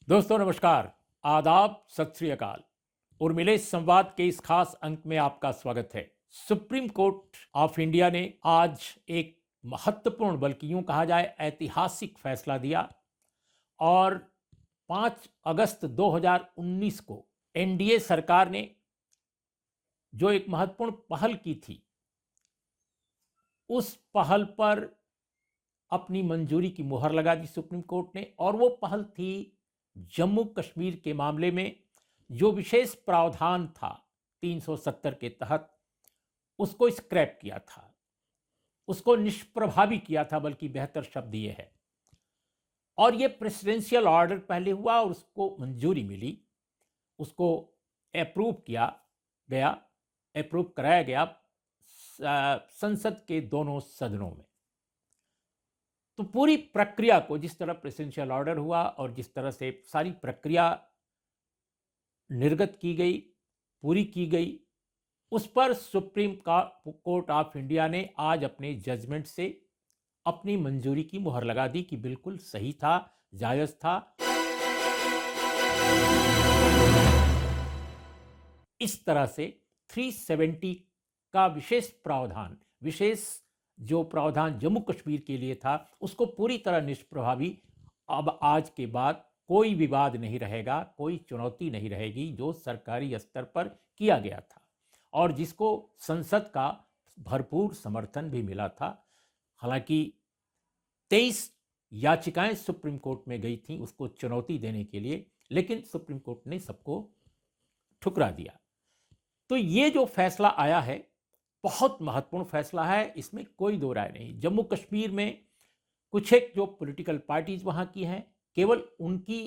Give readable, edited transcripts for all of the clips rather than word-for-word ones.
दोस्तों नमस्कार, आदाब, सत श्री अकाल। उर्मिले संवाद के इस खास अंक में आपका स्वागत है। सुप्रीम कोर्ट ऑफ इंडिया ने आज एक महत्वपूर्ण, बल्कि यूं कहा जाए ऐतिहासिक फैसला दिया और 5 अगस्त 2019 को एनडीए सरकार ने जो एक महत्वपूर्ण पहल की थी, उस पहल पर अपनी मंजूरी की मुहर लगा दी सुप्रीम कोर्ट ने। और वो पहल थी जम्मू कश्मीर के मामले में जो विशेष प्रावधान था 370 के तहत, उसको स्क्रैप किया था, उसको निष्प्रभावी किया था, बल्कि बेहतर शब्द ये है। और ये प्रेसिडेंशियल ऑर्डर पहले हुआ और उसको मंजूरी मिली, उसको अप्रूव किया गया, अप्रूव कराया गया संसद के दोनों सदनों में। तो पूरी प्रक्रिया को, जिस तरह प्रेसिडेंशियल ऑर्डर हुआ और जिस तरह से सारी प्रक्रिया निर्गत की गई, पूरी की गई, उस पर सुप्रीम कोर्ट ऑफ इंडिया ने आज अपने जजमेंट से अपनी मंजूरी की मुहर लगा दी कि बिल्कुल सही था, जायज था। इस तरह से 370 का विशेष प्रावधान, विशेष जो प्रावधान जम्मू कश्मीर के लिए था, उसको पूरी तरह निष्प्रभावी अब आज के बाद कोई विवाद नहीं रहेगा, कोई चुनौती नहीं रहेगी, जो सरकारी स्तर पर किया गया था और जिसको संसद का भरपूर समर्थन भी मिला था। हालांकि 23 याचिकाएं सुप्रीम कोर्ट में गई थीं उसको चुनौती देने के लिए, लेकिन सुप्रीम कोर्ट ने सबको ठुकरा दिया। तो ये जो फैसला आया है, बहुत महत्वपूर्ण फैसला है, इसमें कोई दो राय नहीं। जम्मू कश्मीर में कुछ एक जो पॉलिटिकल पार्टीज वहां की हैं, केवल उनकी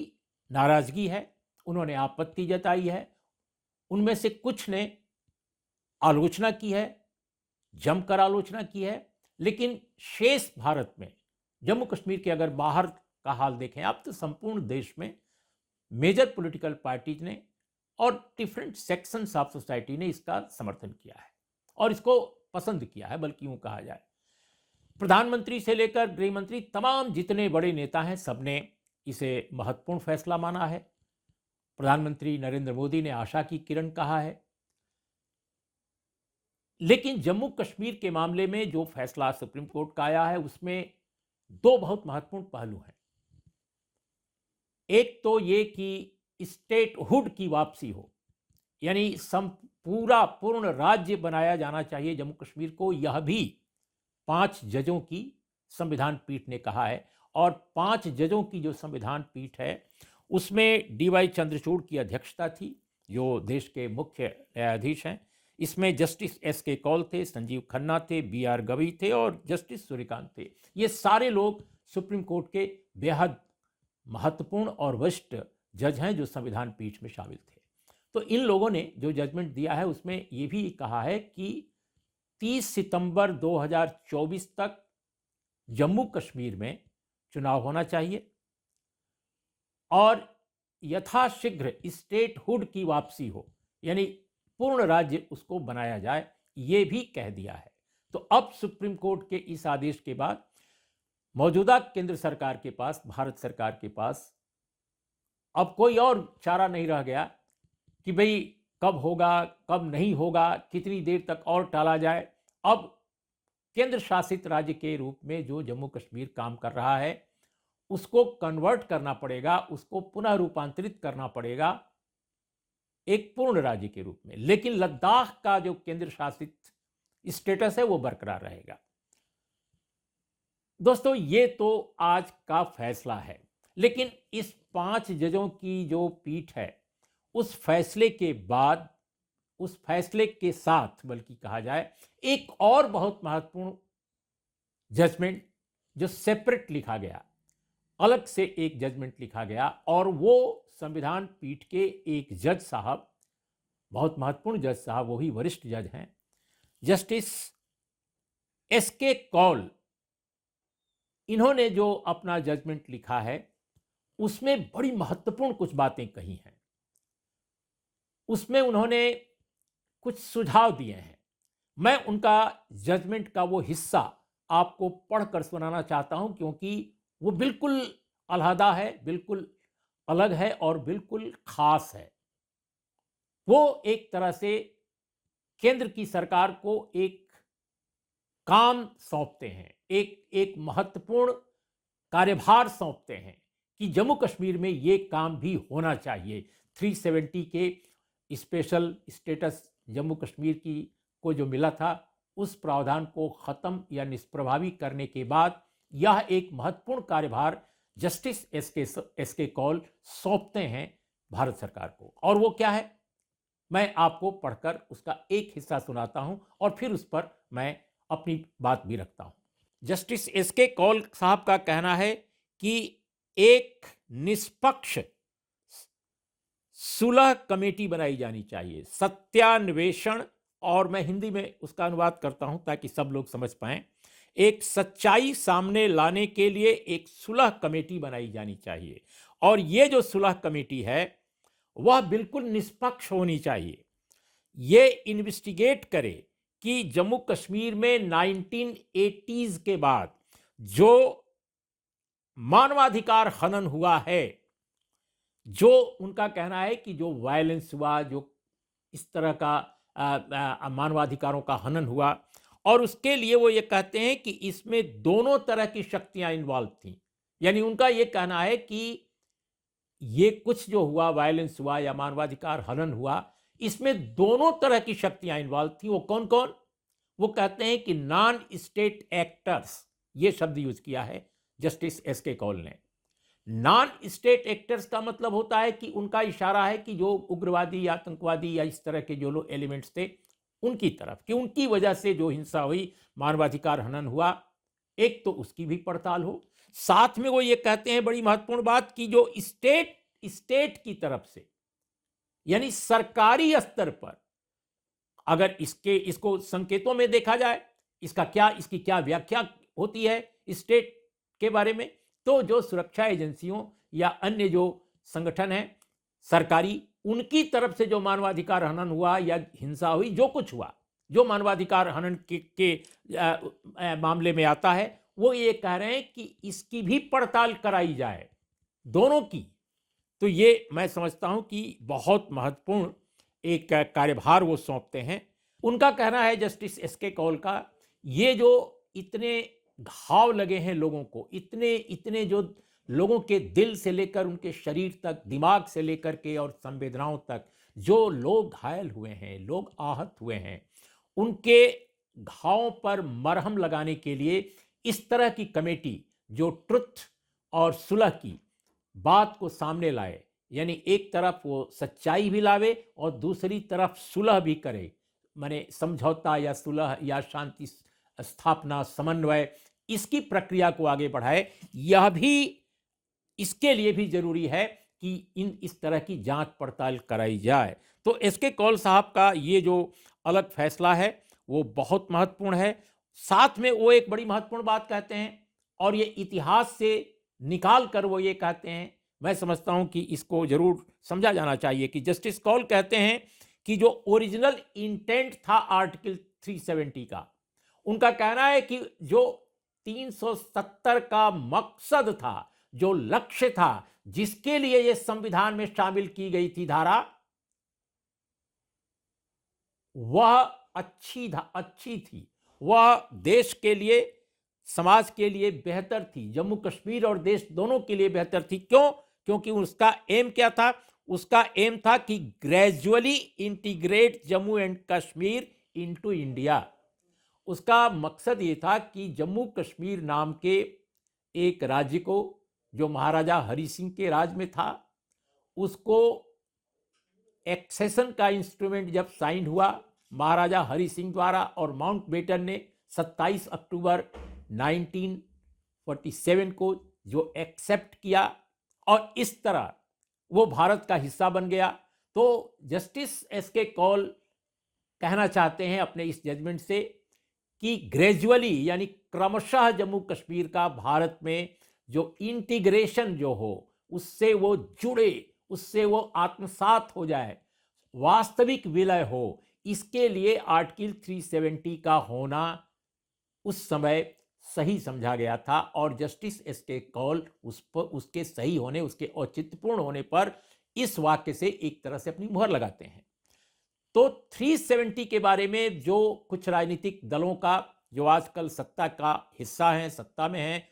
नाराजगी है, उन्होंने आपत्ति जताई है। उनमें से कुछ ने आलोचना की है, जमकर आलोचना की है, लेकिन शेष भारत में, जम्मू कश्मीर के अगर बाहर का हाल देखें आप, तो संपूर्ण देश में मेजर पॉलिटिकल पार्टीज ने और डिफरेंट सेक्शंस ऑफ सोसाइटी ने इसका समर्थन किया है और इसको पसंद किया है, बल्कि यूं कहा जाए प्रधानमंत्री से लेकर गृह मंत्री, तमाम जितने बड़े नेता हैं, सबने इसे महत्वपूर्ण फैसला माना है। प्रधानमंत्री नरेंद्र मोदी ने आशा की किरण कहा है। लेकिन जम्मू कश्मीर के मामले में जो फैसला सुप्रीम कोर्ट का आया है, उसमें दो बहुत महत्वपूर्ण पहलू हैं। एक तो ये कि स्टेटहुड की वापसी हो, यानी पूर्ण राज्य बनाया जाना चाहिए जम्मू कश्मीर को। यह भी 5 जजों की संविधान पीठ ने कहा है और 5 जजों की जो संविधान पीठ है, उसमें डीवाई चंद्रचूड़ की अध्यक्षता थी, जो देश के मुख्य न्यायाधीश हैं। इसमें जस्टिस एस के कौल थे, संजीव खन्ना थे, बी आर गवई थे और जस्टिस सूर्यकांत थे। ये सारे लोग सुप्रीम कोर्ट के बेहद महत्वपूर्ण और वरिष्ठ जज हैं जो संविधान पीठ में शामिल थे। तो इन लोगों ने जो जजमेंट दिया है, उसमें यह भी कहा है कि 30 सितंबर 2024 तक जम्मू कश्मीर में चुनाव होना चाहिए और यथाशीघ्र स्टेटहुड की वापसी हो, यानी पूर्ण राज्य उसको बनाया जाए, ये भी कह दिया है। तो अब सुप्रीम कोर्ट के इस आदेश के बाद मौजूदा केंद्र सरकार के पास, भारत सरकार के पास अब कोई और चारा नहीं रह गया कि भाई कब होगा, कब नहीं होगा, कितनी देर तक और टाला जाए। अब केंद्र शासित राज्य के रूप में जो जम्मू कश्मीर काम कर रहा है, उसको कन्वर्ट करना पड़ेगा, उसको पुनः रूपांतरित करना पड़ेगा एक पूर्ण राज्य के रूप में। लेकिन लद्दाख का जो केंद्र शासित स्टेटस है, वो बरकरार रहेगा। दोस्तों, ये तो आज का फैसला है, लेकिन इस 5 जजों की जो पीठ है, उस फैसले के बाद, उस फैसले के साथ बल्कि कहा जाए, एक और बहुत महत्वपूर्ण जजमेंट जो सेपरेट लिखा गया, अलग से एक जजमेंट लिखा गया, और वो संविधान पीठ के एक जज साहब, बहुत महत्वपूर्ण जज साहब, वो ही वरिष्ठ जज हैं, जस्टिस एस के कौल। इन्होंने जो अपना जजमेंट लिखा है, उसमें बड़ी महत्वपूर्ण कुछ बातें कही हैं। उसमें उन्होंने कुछ सुझाव दिए हैं। मैं उनका जजमेंट का वो हिस्सा आपको पढ़कर सुनाना चाहता हूं, क्योंकि वो बिल्कुल अलहदा है, बिल्कुल अलग है और बिल्कुल खास है। वो एक तरह से केंद्र की सरकार को एक काम सौंपते हैं, एक एक महत्वपूर्ण कार्यभार सौंपते हैं कि जम्मू कश्मीर में ये काम भी होना चाहिए। 370 के स्पेशल स्टेटस जम्मू कश्मीर की को जो मिला था, उस प्रावधान को खत्म या निष्प्रभावी करने के बाद यह एक महत्वपूर्ण कार्यभार जस्टिस एस के कौल सौंपते हैं भारत सरकार को। और वो क्या है, मैं आपको पढ़कर उसका एक हिस्सा सुनाता हूं और फिर उस पर मैं अपनी बात भी रखता हूं। जस्टिस एस के कौल साहब का कहना है कि एक निष्पक्ष सुलह कमेटी बनाई जानी चाहिए, सत्यान्वेषण, और मैं हिंदी में उसका अनुवाद करता हूं ताकि सब लोग समझ पाएं। एक सच्चाई सामने लाने के लिए एक सुलह कमेटी बनाई जानी चाहिए, और ये जो सुलह कमेटी है वह बिल्कुल निष्पक्ष होनी चाहिए। ये इन्वेस्टिगेट करे कि जम्मू कश्मीर में 1980s के बाद जो मानवाधिकार हनन हुआ है, जो उनका कहना है कि जो वायलेंस हुआ, जो इस तरह का मानवाधिकारों का हनन हुआ, और उसके लिए वो ये कहते हैं कि इसमें दोनों तरह की शक्तियां इन्वॉल्व थी। यानी उनका ये कहना है कि ये कुछ जो हुआ, वायलेंस हुआ या मानवाधिकार हनन हुआ, इसमें दोनों तरह की शक्तियां इन्वॉल्व थी। वो कौन कौन? वो कहते हैं कि नॉन स्टेट एक्टर्स, ये शब्द यूज किया है जस्टिस एस के कौल ने। नॉन स्टेट एक्टर्स का मतलब होता है कि उनका इशारा है कि जो उग्रवादी या आतंकवादी या इस तरह के जो लोग एलिमेंट्स थे उनकी तरफ, कि उनकी वजह से जो हिंसा हुई, मानवाधिकार हनन हुआ, एक तो उसकी भी पड़ताल हो। साथ में वो ये कहते हैं, बड़ी महत्वपूर्ण बात, कि जो स्टेट की तरफ से, यानी सरकारी स्तर पर, अगर इसको संकेतों में देखा जाए, इसकी क्या व्याख्या होती है स्टेट के बारे में, तो जो सुरक्षा एजेंसियों या अन्य जो संगठन हैं सरकारी, उनकी तरफ से जो मानवाधिकार हनन हुआ या हिंसा हुई, जो कुछ हुआ, जो मानवाधिकार हनन के मामले में आता है, वो ये कह रहे हैं कि इसकी भी पड़ताल कराई जाए, दोनों की। तो ये मैं समझता हूं कि बहुत महत्वपूर्ण एक कार्यभार वो सौंपते हैं। उनका कहना है, जस्टिस एस के कौल का, ये जो इतने घाव लगे हैं लोगों को, इतने जो लोगों के दिल से लेकर उनके शरीर तक, दिमाग से लेकर के और संवेदनाओं तक जो लोग घायल हुए हैं, लोग आहत हुए हैं, उनके घावों पर मरहम लगाने के लिए इस तरह की कमेटी जो ट्रुथ और सुलह की बात को सामने लाए, यानी एक तरफ वो सच्चाई भी लावे और दूसरी तरफ सुलह भी करे, माने समझौता या सुलह या शांति स्थापना, समन्वय, इसकी प्रक्रिया को आगे बढ़ाए। यह भी, इसके लिए भी जरूरी है कि इस तरह की जांच पड़ताल कराई जाए। तो एस के कौल साहब का ये जो अलग फैसला है वो बहुत महत्वपूर्ण है। साथ में वो एक बड़ी महत्वपूर्ण बात कहते हैं, और ये इतिहास से निकाल कर वो ये कहते हैं, मैं समझता हूं कि इसको जरूर समझा जाना चाहिए, कि जस्टिस कौल कहते हैं कि जो ओरिजिनल इंटेंट था आर्टिकल 370 का, उनका कहना है कि जो 370 का मकसद था, जो लक्ष्य था, जिसके लिए यह संविधान में शामिल की गई थी धारा, वह अच्छी थी, वह देश के लिए, समाज के लिए बेहतर थी, जम्मू कश्मीर और देश दोनों के लिए बेहतर थी। क्यों? क्योंकि उसका एम क्या था? उसका एम था कि gradually integrate Jammu and Kashmir into India. उसका मकसद ये था कि जम्मू कश्मीर नाम के एक राज्य को, जो महाराजा हरि सिंह के राज में था, उसको एक्सेशन का इंस्ट्रूमेंट जब साइन हुआ महाराजा हरि सिंह द्वारा, और माउंटबेटन ने 27 अक्टूबर 1947 को जो एक्सेप्ट किया, और इस तरह वो भारत का हिस्सा बन गया। तो जस्टिस एस के कौल कहना चाहते हैं अपने इस जजमेंट से कि ग्रेजुअली, यानी क्रमशः जम्मू कश्मीर का भारत में जो इंटीग्रेशन जो हो, उससे वो जुड़े, उससे वो आत्मसात हो जाए, वास्तविक विलय हो, इसके लिए आर्टिकल 370 का होना उस समय सही समझा गया था और जस्टिस एस के कौल उस पर, उसके सही होने, उसके औचित्यपूर्ण होने पर इस वाक्य से एक तरह से अपनी मुहर लगाते हैं। तो 370 के बारे में जो कुछ राजनीतिक दलों का, जो आजकल सत्ता का हिस्सा हैं, सत्ता में हैं,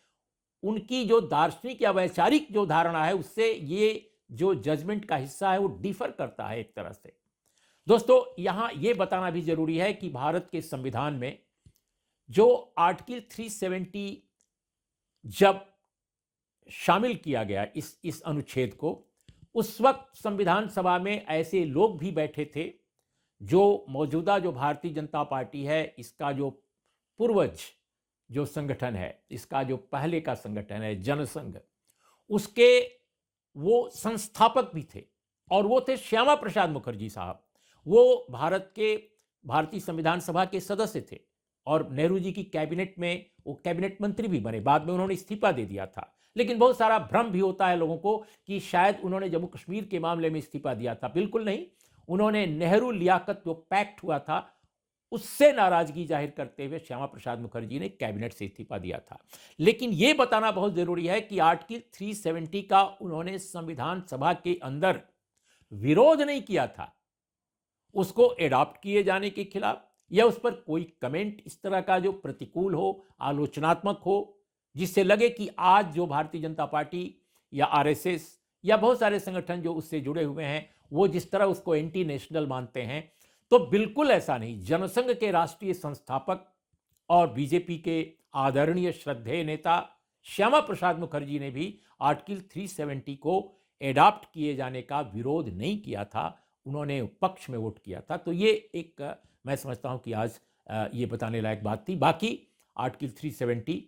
उनकी जो दार्शनिक या वैचारिक जो धारणा है, उससे ये जो जजमेंट का हिस्सा है वो डिफर करता है एक तरह से। दोस्तों, यहां यह बताना भी जरूरी है कि भारत के संविधान में जो आर्टिकल 370 जब शामिल किया गया, इस अनुच्छेद को, उस वक्त संविधान सभा में ऐसे लोग भी बैठे थे जो मौजूदा जो भारतीय जनता पार्टी है, इसका जो पूर्वज जो संगठन है, इसका जो पहले का संगठन है जनसंघ, उसके वो संस्थापक भी थे और वो थे श्यामा प्रसाद मुखर्जी साहब। वो भारत के भारतीय संविधान सभा के सदस्य थे और नेहरू जी की कैबिनेट में वो कैबिनेट मंत्री भी बने। बाद में उन्होंने इस्तीफा दे दिया था, लेकिन बहुत सारा भ्रम भी होता है लोगों को कि शायद उन्होंने जम्मू कश्मीर के मामले में इस्तीफा दिया था। बिल्कुल नहीं, उन्होंने नेहरू लियाकत जो पैक्ट हुआ था उससे नाराजगी जाहिर करते हुए श्यामा प्रसाद मुखर्जी ने कैबिनेट से इस्तीफा दिया था। लेकिन यह बताना बहुत जरूरी है कि आर्टिकल 370 का उन्होंने संविधान सभा के अंदर विरोध नहीं किया था, उसको एडॉप्ट किए जाने के खिलाफ या उस पर कोई कमेंट इस तरह का जो प्रतिकूल हो, आलोचनात्मक हो, जिससे लगे कि आज जो भारतीय जनता पार्टी या आरएसएस या बहुत सारे संगठन जो उससे जुड़े हुए हैं वो जिस तरह उसको एंटी नेशनल मानते हैं। तो बिल्कुल ऐसा नहीं। जनसंघ के राष्ट्रीय संस्थापक और बीजेपी के आदरणीय श्रद्धेय नेता श्यामा प्रसाद मुखर्जी ने भी आर्टिकल 370 को एडॉप्ट किए जाने का विरोध नहीं किया था, उन्होंने पक्ष में वोट किया था। तो ये एक मैं समझता हूं कि आज ये बताने लायक बात थी। बाकी आर्टिकल 370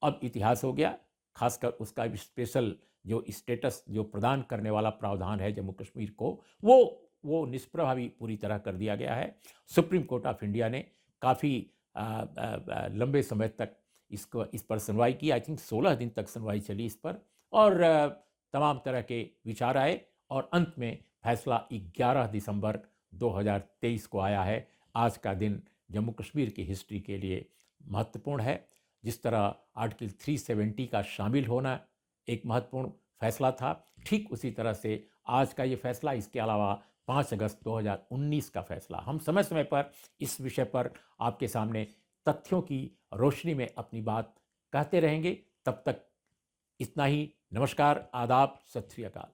अब इतिहास हो गया, खासकर उसका स्पेशल जो स्टेटस जो प्रदान करने वाला प्रावधान है जम्मू कश्मीर को, वो निष्प्रभावी पूरी तरह कर दिया गया है। सुप्रीम कोर्ट ऑफ इंडिया ने काफ़ी लंबे समय तक इस पर सुनवाई की। आई थिंक 16 दिन तक सुनवाई चली इस पर और तमाम तरह के विचार आए और अंत में फैसला 11 दिसंबर 2023 को आया है। आज का दिन जम्मू कश्मीर की हिस्ट्री के लिए महत्वपूर्ण है। जिस तरह आर्टिकल 370 का शामिल होना एक महत्वपूर्ण फैसला था, ठीक उसी तरह से आज का ये फैसला, इसके अलावा 5 अगस्त 2019 का फैसला, हम समय समय पर इस विषय पर आपके सामने तथ्यों की रोशनी में अपनी बात कहते रहेंगे। तब तक इतना ही। नमस्कार, आदाब, सत श्री अकाल।